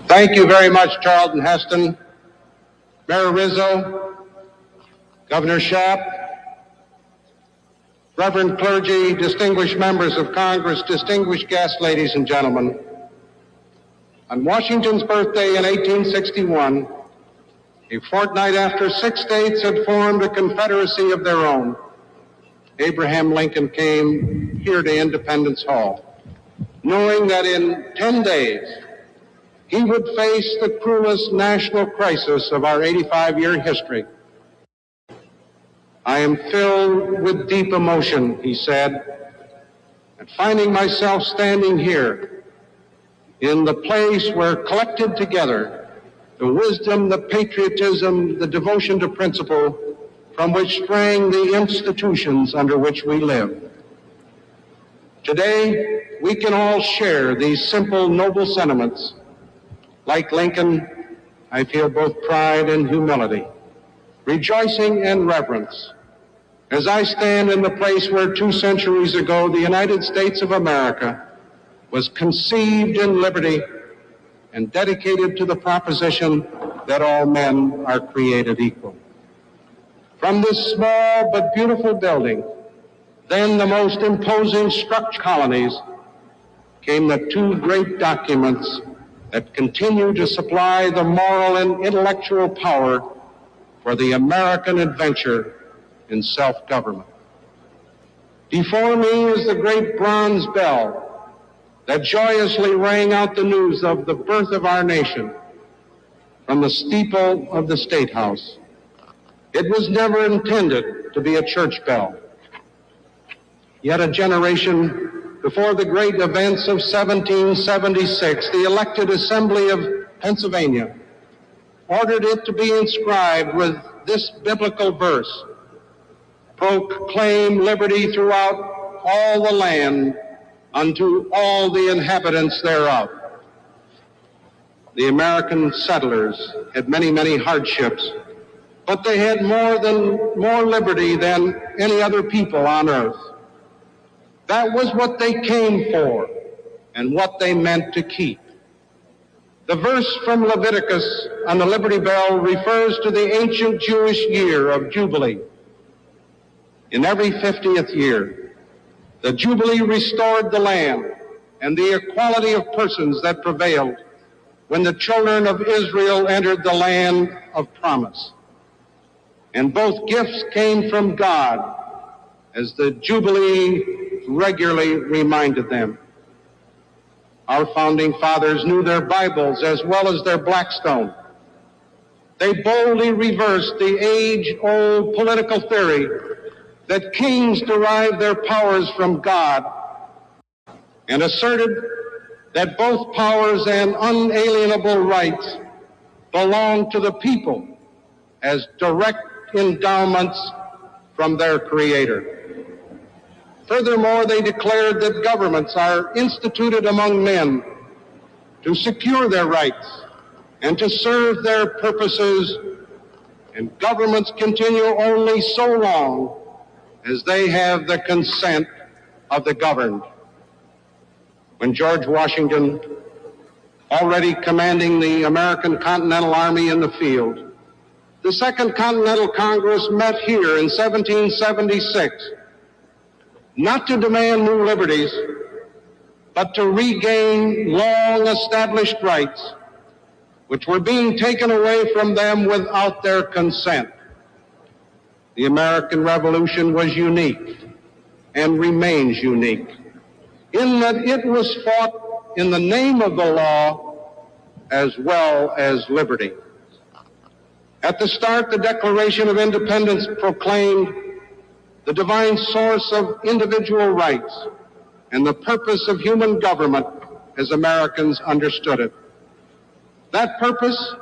Thank you very much, Gerald and Heston, Mayor Rizzo, Governor Schaap, Reverend clergy, distinguished members of Congress, distinguished guests, ladies and gentlemen. On Washington's birthday in 1861, a fortnight after 6 states had formed a confederacy of their own, Abraham Lincoln came here to Independence Hall, knowing that in 10 days he would face the cruelest national crisis of our 85-year history. "I am filled with deep emotion," he said, "at finding myself standing here in the place where collected together the wisdom, the patriotism, the devotion to principle from which sprang the institutions under which we live. Today, we can all share these simple, noble sentiments. Like Lincoln, I feel both pride and humility, rejoicing and reverence, as I stand in the place where 2 centuries ago the United States of America was conceived in liberty and dedicated to the proposition that all men are created equal. From this small but beautiful building, then the most imposing structure colonies, came the 2 great documents that continue to supply the moral and intellectual power for the American adventure in self-government. Before me is the great bronze bell that joyously rang out the news of the birth of our nation from the steeple of the State House. It was never intended to be a church bell. Yet a generation before the great events of 1776, the elected Assembly of Pennsylvania ordered it to be inscribed with this biblical verse: "Proclaim liberty throughout all the land unto all the inhabitants thereof." The American settlers had many, many hardships, but they had more liberty than any other people on earth. That was what they came for and what they meant to keep. The verse from Leviticus on the Liberty Bell refers to the ancient Jewish year of Jubilee. In every 50th year, the Jubilee restored the land and the equality of persons that prevailed when the children of Israel entered the land of promise. And both gifts came from God, as the Jubilee regularly reminded them. Our founding fathers knew their Bibles as well as their Blackstone. They boldly reversed the age-old political theory that kings derive their powers from God, and asserted that both powers and unalienable rights belong to the people as direct endowments from their Creator. Furthermore, they declared that governments are instituted among men to secure their rights and to serve their purposes, and governments continue only so long as they have the consent of the governed. When George Washington, already commanding the American Continental Army in the field, the Second Continental Congress met here in 1776, not to demand new liberties, but to regain long-established rights which were being taken away from them without their consent. The American Revolution was unique and remains unique in that it was fought in the name of the law as well as liberty. At the start, the Declaration of Independence proclaimed the divine source of individual rights and the purpose of human government as Americans understood it. That purpose